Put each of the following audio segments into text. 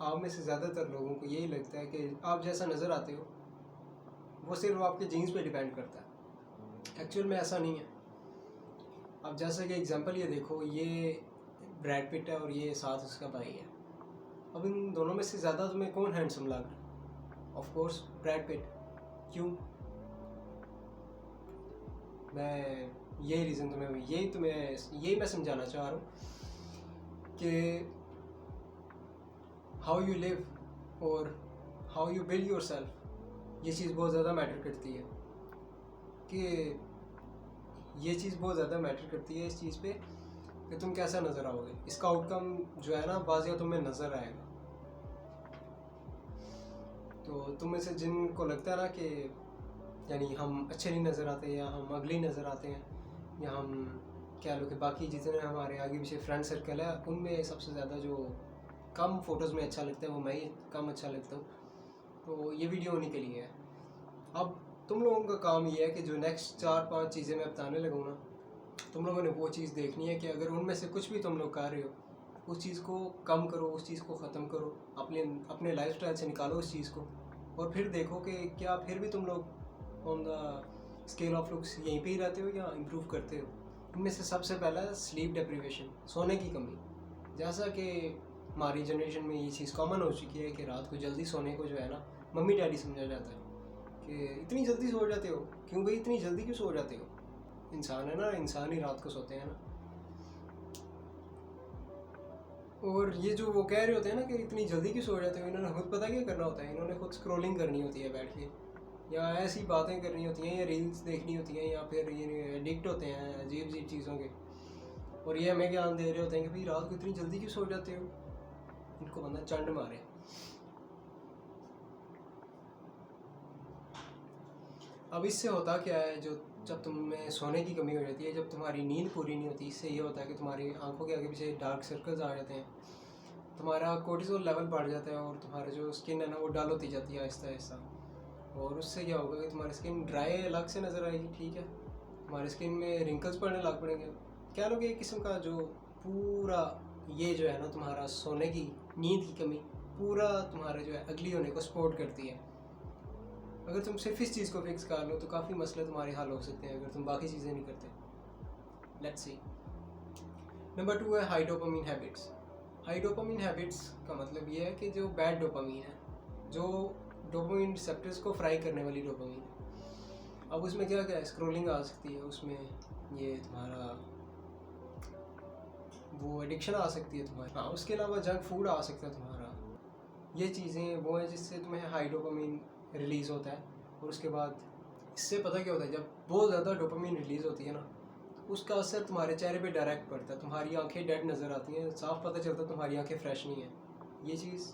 आप में से ज़्यादातर लोगों को यही लगता है कि आप जैसा नज़र आते हो वो सिर्फ आपके जीन्स पे डिपेंड करता है। एक्चुअल में ऐसा नहीं है। अब जैसे कि एग्जांपल ये देखो, ये ब्रैड पिट है और ये साथ उसका भाई है। अब इन दोनों में से ज़्यादा तुम्हें कौन हैंडसम लग रहा है? Of course Brad Pitt. क्यों? मैं यही रीज़न यही मैं समझाना चाह रहा हूँ कि हाउ यू लिव और how you build your self, ये चीज़ बहुत ज़्यादा मैटर करती है। कि ये चीज़ बहुत ज़्यादा मैटर करती है इस चीज़ पे कि तुम कैसा नज़र आओगे। इसका आउटकम जो है ना, बाज़ या तुम्हें नज़र आएगा। तो तुम में से जिनको लगता है ना कि यानी हम अच्छे नहीं नज़र आते या हम अगली नज़र आते हैं या हम क्या लो कि बाकी जितने हमारे आगे पीछे फ्रेंड सर्कल है उनमें सबसे ज़्यादा जो कम फ़ोटोज़ में अच्छा लगता है वो मैं ही कम अच्छा लगता हूँ, तो ये वीडियो उन्हीं के लिए है। अब तुम लोगों का काम ये है कि जो नेक्स्ट 4-5 चीज़ें मैं बताने लगूँ ना, तुम लोगों ने वो चीज़ देखनी है कि अगर उनमें से कुछ भी तुम लोग कर रहे हो, उस चीज़ को कम करो, उस चीज़ को ख़त्म करो, अपने लाइफस्टाइल से निकालो उस चीज़ को, और फिर देखो कि क्या फिर भी तुम लोग on the scale of looks यहीं पे ही रहते हो या इम्प्रूव करते हो। इनमें से सबसे पहला है स्लीप डिप्रीवेशन, सोने की कमी। जैसा कि हमारी जनरेशन में ये चीज़ कॉमन हो चुकी है कि रात को जल्दी सोने को जो है ना मम्मी डैडी समझा जाता है कि इतनी जल्दी सो जाते हो, क्यों भाई इतनी जल्दी क्यों सो जाते हो? इंसान है ना, इंसान ही रात को सोते हैं ना। और ये जो वो कह रहे होते हैं ना कि इतनी जल्दी क्यों सो जाते हो, इन्होंने खुद पता क्या करना होता है, इन्होंने खुद स्क्रॉलिंग करनी होती है बैठ के, या ऐसी बातें करनी होती हैं, या रील्स देखनी होती हैं, या फिर ये एडिक्ट होते हैं अजीब अजीब चीज़ों के, और ये हमें ज्ञान दे रहे होते हैं कि भाई रात को इतनी जल्दी क्यों सो जाते हो। इनको बंदा चंड मारे। अब इससे होता क्या है, जो जब तुम में सोने की कमी हो जाती है, जब तुम्हारी नींद पूरी नहीं होती, इससे ये होता है कि तुम्हारी आंखों के आगे पीछे डार्क सर्कल्स आ जाते हैं, तुम्हारा कोर्टिसोल लेवल बढ़ जाता है और तुम्हारा जो स्किन है ना वो डल होती जाती है आहिस्ता आहिस्ता। और उससे क्या होगा कि तुम्हारी स्किन ड्राई अलग से नज़र आएगी, ठीक है, तुम्हारी स्किन में रिंकल्स पड़ने लग पड़ेंगे। क्या लोग एक किस्म का जो पूरा ये जो है ना तुम्हारा सोने की नींद की कमी पूरा तुम्हारे जो है अगली होने को सपोर्ट करती है। अगर तुम सिर्फ इस चीज़ को फिक्स कर लो तो काफ़ी मसले तुम्हारे हल हो सकते हैं अगर तुम बाकी चीज़ें नहीं करते। Let's see. नंबर 2 है high dopamine habits. High dopamine habits का मतलब ये है कि जो बैड डोपामीन है, जो डोपामीन रिसेप्टर्स को फ्राई करने वाली डोपामीन है। अब उसमें क्या क्या है, स्क्रॉलिंग आ सकती है, उसमें ये तुम्हारा वो एडिक्शन आ सकती है तुम्हारी, हाँ, उसके अलावा जंक फूड आ सकता है तुम्हारा। ये चीज़ें वो हैं जिससे तुम्हें हाई डोपामीन रिलीज़ होता है। और उसके बाद इससे पता क्या होता है, जब बहुत ज़्यादा डोपामीन रिलीज़ होती है ना, तो उसका असर तुम्हारे चेहरे पे डायरेक्ट पड़ता है। तुम्हारी आंखें डेड नज़र आती हैं, साफ पता चलता है तुम्हारी आंखें फ्रेश नहीं है। ये चीज़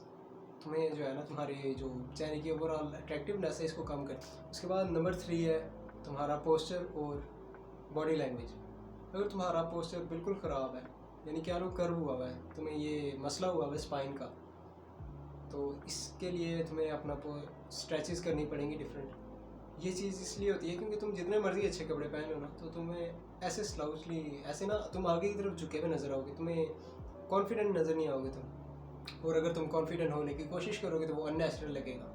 तुम्हें जो है ना तुम्हारे जो चेहरे की ओवरऑल अट्रैक्टिवनेस है इसको कम करती है। उसके बाद नंबर 3 है तुम्हारा पोस्चर और बॉडी लैंग्वेज। अगर तुम्हारा पोस्चर बिल्कुल ख़राब है, यानी क्या लो कर्व हुआ है, तुम्हें ये मसला हुआ है स्पाइन का, तो इसके लिए तुम्हें अपना स्ट्रेचेस करनी पड़ेंगी डिफरेंट। ये चीज़ इसलिए होती है क्योंकि तुम जितने मर्जी अच्छे कपड़े पहन लो ना, तो तुम्हें ऐसे स्लाउचली ऐसे ना तुम आगे की तरफ झुके हुए नज़र आओगे, तुम्हें कॉन्फिडेंट नज़र नहीं आओगे तुम। और अगर तुम कॉन्फिडेंट होने की कोशिश करोगे तो वो अननेचुरल लगेगा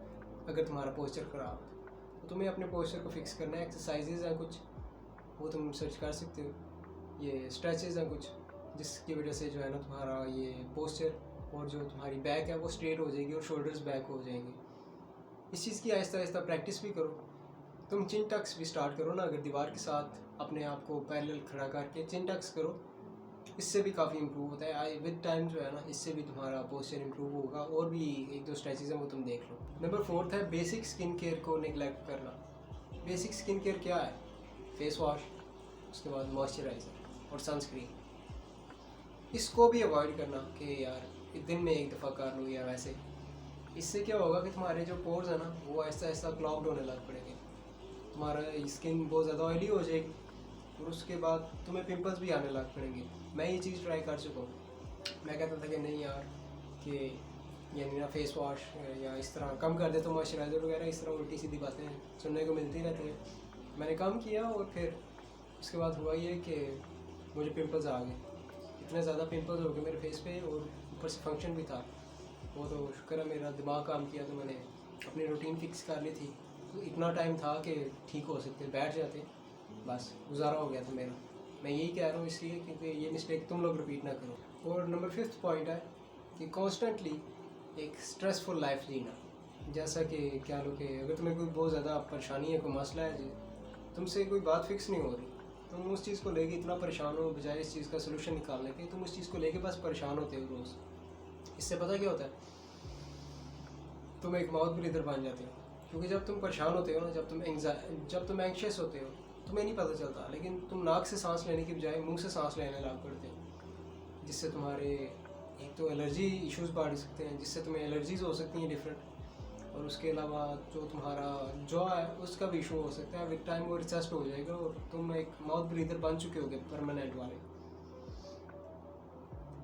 अगर तुम्हारा पोस्चर ख़राब है। तो तुम्हें अपने पोस्चर को फिक्स करना है। एक्सरसाइजेज हैं कुछ, वो तुम सर्च कर सकते हो। ये स्ट्रेचेज हैं कुछ जिसकी वजह से जो है ना तुम्हारा ये पोस्चर और जो तुम्हारी बैक है वो स्ट्रेट हो जाएगी और शोल्डर्स बैक हो जाएंगे। इस चीज़ की आहिस्ता आहिस्ता प्रैक्टिस भी करो। तुम चिन टक्स भी स्टार्ट करो ना, अगर दीवार के साथ अपने आप को पैरेलल खड़ा करके चिन टक्स करो, इससे भी काफ़ी इंप्रूव होता है। विद टाइम जो है ना इससे भी तुम्हारा पोस्चर इंप्रूव होगा। और भी 1-2 स्ट्रेचेज हैं वो तुम देख लो। नंबर 4 है बेसिक स्किन केयर को निगलेक्ट करना। बेसिक स्किन केयर क्या है? फेस वॉश, उसके बाद मॉइस्चराइज़र और सनस्क्रीन। इसको भी अवॉइड करना कि यार दिन में एक दफ़ा कर लो या वैसे। इससे क्या होगा कि तुम्हारे जो पोर्स है ना वो ऐसा ऐसा क्लॉग्ड होने लग पड़ेंगे, तुम्हारा स्किन बहुत ज़्यादा ऑयली हो जाएगी और उसके बाद तुम्हें पिंपल्स भी आने लग पड़ेंगे। मैं ये चीज़ ट्राई कर चुका हूँ। मैं कहता था कि नहीं यार कि यानी ना फेस वॉश या इस तरह कम कर दे तो मॉइस्चराइज़र वगैरह, इस तरह उल्टी सीधी बातें सुनने को मिलती रहती हैं। मैंने कम किया और फिर उसके बाद हुआ ये कि मुझे पिंपल्स आ गए। इतने ज़्यादा पिंपल्स हो गए मेरे फेस पे और ऊपर से फंक्शन भी था वो तो शुक्र है मेरा दिमाग काम किया तो मैंने अपनी रूटीन फिक्स कर ली थी, तो इतना टाइम था कि ठीक हो सकते, बैठ जाते, बस गुजारा हो गया था मेरा। मैं यही कह रहा हूँ इसलिए क्योंकि ये मिस्टेक तुम लोग रिपीट ना करो। और नंबर 5th पॉइंट है कि कॉन्स्टेंटली एक स्ट्रेसफुल लाइफ जीना। जैसा कि क्या लो कि अगर तुम्हें कोई बहुत ज़्यादा परेशानी है, कोई मसला है जी, तुमसे कोई बात फिक्स नहीं हो रही, तुम उस चीज़ को लेके इतना परेशान हो, बजाय इस चीज़ का सलूशन निकालने के तुम उस चीज़ को लेके बस परेशान होते हो रोज़। इससे पता क्या होता है, तुम एक माउथ ब्रीदर बन जाते हो। क्योंकि जब तुम परेशान होते हो ना, जब तुम एंग्शियस होते हो, तुम्हें नहीं पता चलता, लेकिन तुम नाक से सांस लेने की बजाय मुंह से सांस लेने लग पड़ते हो, जिससे तुम्हारे एक तो एलर्जी इश्यूज़ बढ़ सकते हैं, जिससे तुम्हें एलर्जीज़ हो सकती हैं डिफरेंट, और उसके अलावा जो तुम्हारा जॉ है उसका भी इशू हो सकता है। विद टाइम वो रिसेस्ट हो जाएगा और तुम एक माउथ ब्रीदर बन चुके होगे परमानेंट वाले।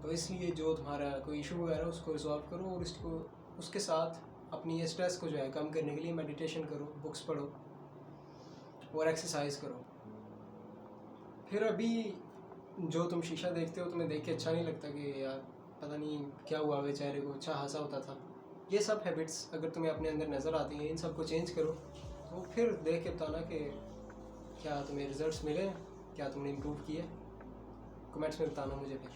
तो इसलिए जो तुम्हारा कोई इशू वगैरह उसको रिजॉल्व करो, और इसको उसके साथ अपनी ये स्ट्रेस को जो है कम करने के लिए मेडिटेशन करो, बुक्स पढ़ो और एक्सरसाइज करो। फिर अभी जो तुम शीशा देखते हो, तुम्हें देख के अच्छा नहीं लगता कि यार पता नहीं क्या हुआ बेचारे को, अच्छा हंसा होता था। ये सब हैबिट्स अगर तुम्हें अपने अंदर नज़र आती हैं, इन सब को चेंज करो, तो फिर देख के बताना कि क्या तुम्हें रिजल्ट्स मिले, क्या तुमने इम्प्रूव किए। कमेंट्स में बताना मुझे फिर।